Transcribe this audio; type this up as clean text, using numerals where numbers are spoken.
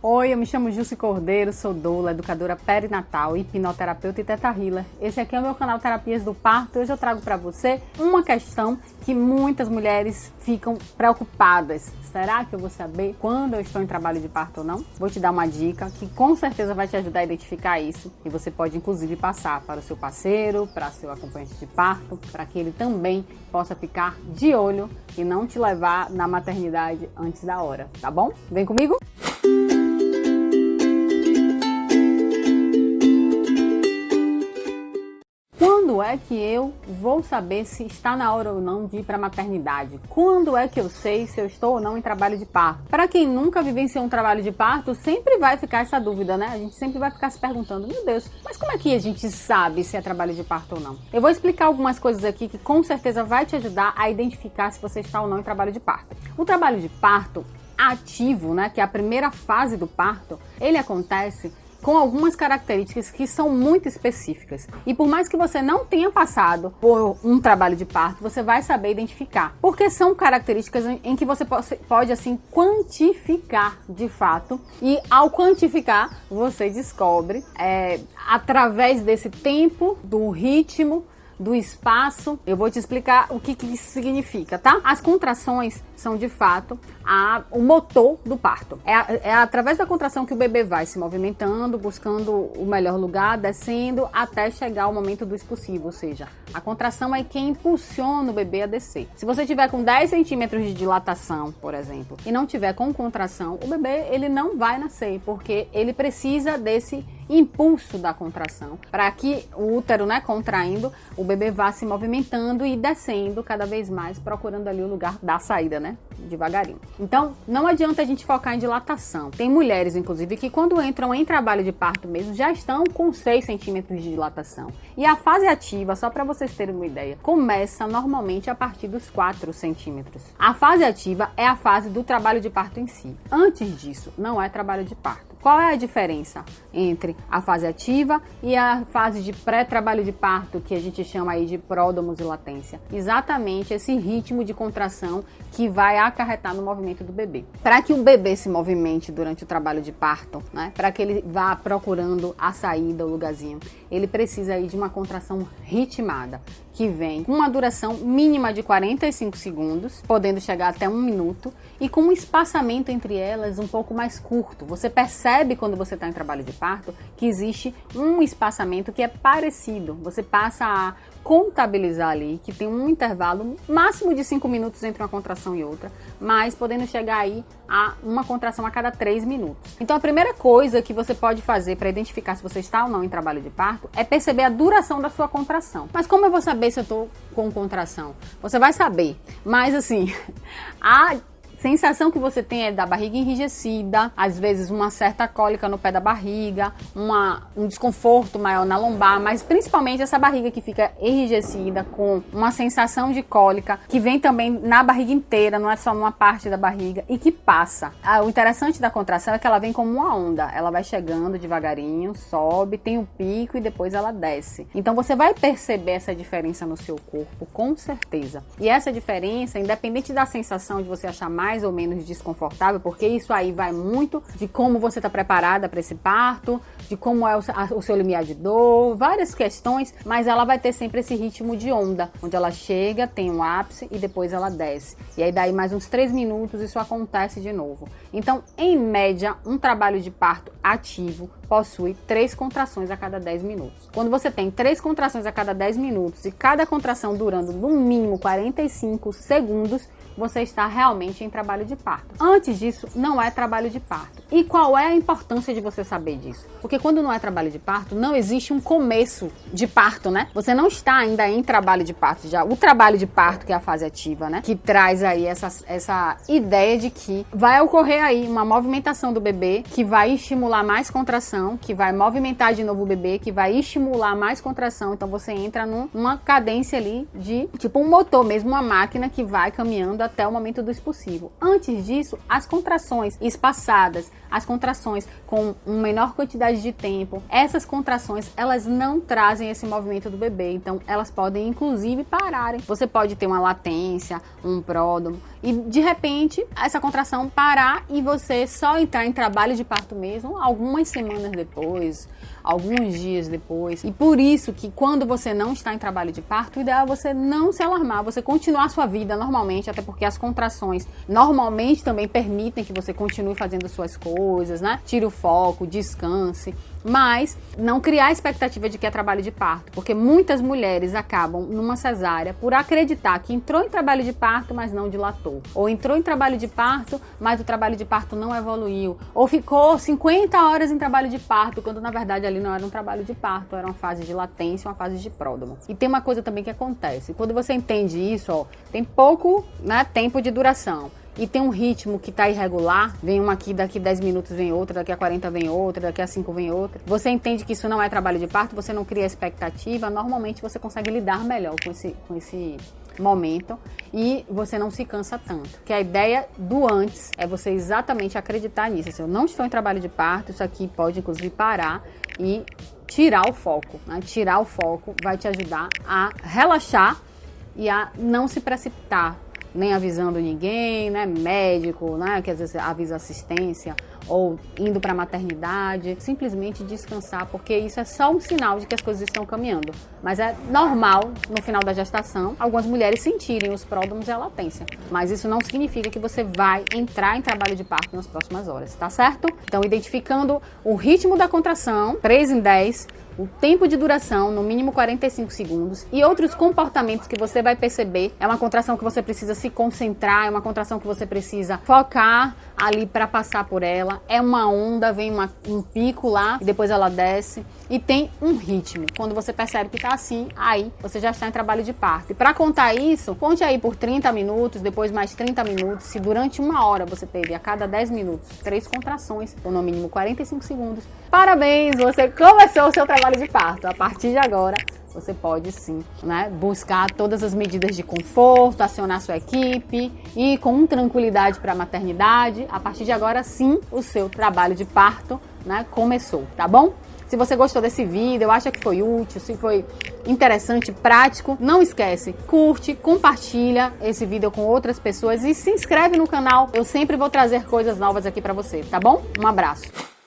Oi, eu me chamo Jussi Cordeiro, sou doula, educadora perinatal, hipnoterapeuta e teta healer. Esse aqui é o meu canal Terapias do Parto. Hoje eu trago para você uma questão que muitas mulheres ficam preocupadas. Será que eu vou saber quando eu estou em trabalho de parto ou não? Vou te dar uma dica que com certeza vai te ajudar a identificar isso. E você pode inclusive passar para o seu parceiro, para seu acompanhante de parto, para que ele também possa ficar de olho e não te levar na maternidade antes da hora, tá bom? Vem comigo? Quando é que eu vou saber se está na hora ou não de ir para a maternidade? Quando é que eu sei se eu estou ou não em trabalho de parto? Para quem nunca vivenciou um trabalho de parto, sempre vai ficar essa dúvida, né? A gente sempre vai ficar se perguntando, meu Deus, mas como é que a gente sabe se é trabalho de parto ou não? Eu vou explicar algumas coisas aqui que com certeza vai te ajudar a identificar se você está ou não em trabalho de parto. O trabalho de parto ativo, né, que é a primeira fase do parto, ele acontece com algumas características que são muito específicas. E por mais que você não tenha passado por um trabalho de parto, você vai saber identificar. Porque são características em que você pode assim, quantificar de fato. E ao quantificar, você descobre, através desse tempo, do ritmo, do espaço, eu vou te explicar o que isso significa, tá? As contrações são de fato o motor do parto. É através da contração que o bebê vai se movimentando, buscando o melhor lugar, descendo até chegar ao momento do expulsivo, ou seja, a contração é quem impulsiona o bebê a descer. Se você tiver com 10 centímetros de dilatação, por exemplo, e não tiver com contração, o bebê ele não vai nascer, porque ele precisa desse impulso da contração, para que o útero, né, contraindo, o bebê vá se movimentando e descendo cada vez mais, procurando ali o lugar da saída, né, devagarinho. Então, não adianta a gente focar em dilatação. Tem mulheres, inclusive, que quando entram em trabalho de parto mesmo, já estão com 6 centímetros de dilatação. E a fase ativa, só para vocês terem uma ideia, começa normalmente a partir dos 4 centímetros. A fase ativa é a fase do trabalho de parto em si. Antes disso, não é trabalho de parto. Qual é a diferença entre a fase ativa e a fase de pré-trabalho de parto, que a gente chama aí de pródomos e latência? Exatamente esse ritmo de contração que vai acarretar no movimento do bebê. Para que o bebê se movimente durante o trabalho de parto, né, para que ele vá procurando a saída, o lugarzinho, ele precisa aí de uma contração ritmada, que vem com uma duração mínima de 45 segundos, podendo chegar até 1 minuto, e com um espaçamento entre elas um pouco mais curto. Você percebe quando você está em trabalho de parto que existe um espaçamento que é parecido. Você passa a contabilizar ali que tem um intervalo máximo de 5 minutos entre uma contração e outra, mas podendo chegar aí a uma contração a cada 3 minutos. Então a primeira coisa que você pode fazer para identificar se você está ou não em trabalho de parto é perceber a duração da sua contração. Mas como eu vou saber se eu estou com contração? Você vai saber, mas assim, a sensação que você tem é da barriga enrijecida, às vezes uma certa cólica no pé da barriga, um desconforto maior na lombar, mas principalmente essa barriga que fica enrijecida com uma sensação de cólica, que vem também na barriga inteira, não é só numa parte da barriga, e que passa. O interessante da contração é que ela vem como uma onda, ela vai chegando devagarinho, sobe, tem o pico e depois ela desce. Então você vai perceber essa diferença no seu corpo, com certeza. E essa diferença, independente da sensação de você achar mais ou menos desconfortável, porque isso aí vai muito de como você está preparada para esse parto, de como é o seu limiar de dor, várias questões, mas ela vai ter sempre esse ritmo de onda, onde ela chega, tem um ápice e depois ela desce. E aí daí mais uns 3 minutos isso acontece de novo. Então, em média, um trabalho de parto ativo possui 3 contrações a cada 10 minutos. Quando você tem 3 contrações a cada 10 minutos e cada contração durando no mínimo 45 segundos, você está realmente em trabalho de parto. Antes disso, não é trabalho de parto. E qual é a importância de você saber disso? Porque quando não é trabalho de parto, não existe um começo de parto, né? Você não está ainda em trabalho de parto. Já o trabalho de parto, que é a fase ativa, né? Que traz aí essa ideia de que vai ocorrer aí uma movimentação do bebê, que vai estimular mais contração, que vai movimentar de novo o bebê, que vai estimular mais contração. Então você entra numa cadência ali de tipo um motor mesmo, uma máquina que vai caminhando até o momento do expulsivo. Antes disso, as contrações espaçadas, as contrações com uma menor quantidade de tempo, essas contrações, elas não trazem esse movimento do bebê, então elas podem inclusive pararem. Você pode ter uma latência, um pródromo, e de repente essa contração parar e você só entrar em trabalho de parto mesmo algumas semanas depois, alguns dias depois. E por isso que quando você não está em trabalho de parto, o ideal é você não se alarmar, você continuar a sua vida normalmente, até porque as contrações normalmente também permitem que você continue fazendo suas coisas, né? Tire o foco, descanse, mas não criar a expectativa de que é trabalho de parto, porque muitas mulheres acabam numa cesárea por acreditar que entrou em trabalho de parto, mas não dilatou, ou entrou em trabalho de parto, mas o trabalho de parto não evoluiu, ou ficou 50 horas em trabalho de parto, quando na verdade ali não era um trabalho de parto, era uma fase de latência, uma fase de pródromo. E tem uma coisa também que acontece, quando você entende isso, ó, tem pouco, né, tempo de duração, e tem um ritmo que tá irregular, vem uma aqui, daqui 10 minutos vem outra, daqui a 40 vem outra, daqui a 5 vem outra. Você entende que isso não é trabalho de parto, você não cria expectativa, normalmente você consegue lidar melhor com esse momento e você não se cansa tanto. Que a ideia do antes é você exatamente acreditar nisso. Se eu não estou em trabalho de parto, isso aqui pode inclusive parar e tirar o foco, né? Tirar o foco vai te ajudar a relaxar e a não se precipitar, nem avisando ninguém, né, médico, né, que às vezes avisa assistência, ou indo para a maternidade, simplesmente descansar, porque isso é só um sinal de que as coisas estão caminhando. Mas é normal, no final da gestação, algumas mulheres sentirem os pródromos e a latência, mas isso não significa que você vai entrar em trabalho de parto nas próximas horas, tá certo? Então, identificando o ritmo da contração, 3 em 10, o tempo de duração, no mínimo 45 segundos, e outros comportamentos que você vai perceber. É uma contração que você precisa se concentrar, é uma contração que você precisa focar ali para passar por ela. É uma onda, vem um pico lá e depois ela desce. E tem um ritmo. Quando você percebe que tá assim, aí você já está em trabalho de parto. E para contar isso, conte aí por 30 minutos, depois mais 30 minutos. Se durante uma hora você teve a cada 10 minutos 3 contrações, ou no mínimo 45 segundos, parabéns, você começou o seu trabalho de parto. A partir de agora, você pode sim, né, buscar todas as medidas de conforto, acionar sua equipe e com tranquilidade para a maternidade. A partir de agora, sim, o seu trabalho de parto, né, começou, tá bom? Se você gostou desse vídeo, acha que foi útil, se foi interessante, prático, não esquece, curte, compartilha esse vídeo com outras pessoas e se inscreve no canal. Eu sempre vou trazer coisas novas aqui para você, tá bom? Um abraço!